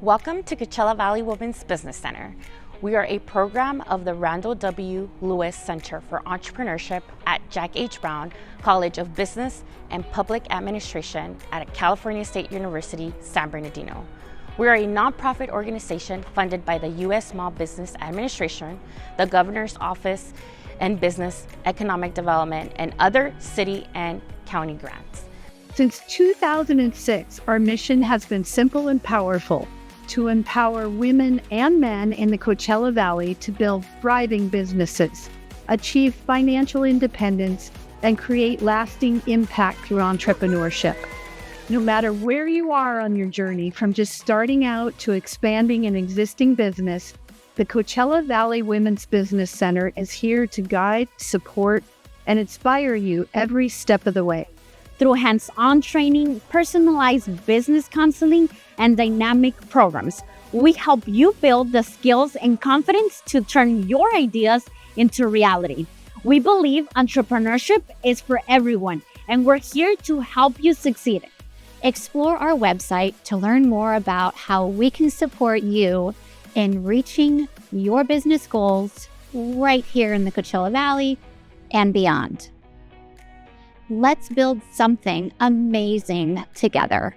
Welcome to Coachella Valley Women's Business Center. We are a program of the Randall W. Lewis Center for Entrepreneurship at Jack H. Brown College of Business and Public Administration at California State University, San Bernardino. We are a nonprofit organization funded by the U.S. Small Business Administration, the Governor's Office and Business Economic Development, and other city and county grants. Since 2006, our mission has been simple and powerful: to empower women and men in the Coachella Valley to build thriving businesses, achieve financial independence, and create lasting impact through entrepreneurship. No matter where you are on your journey, from just starting out to expanding an existing business, the Coachella Valley Women's Business Center is here to guide, support, and inspire you every step of the way. Through hands-on training, personalized business counseling, and dynamic programs, we help you build the skills and confidence to turn your ideas into reality. We believe entrepreneurship is for everyone, and we're here to help you succeed. Explore our website to learn more about how we can support you in reaching your business goals right here in the Coachella Valley and beyond. Let's build something amazing together.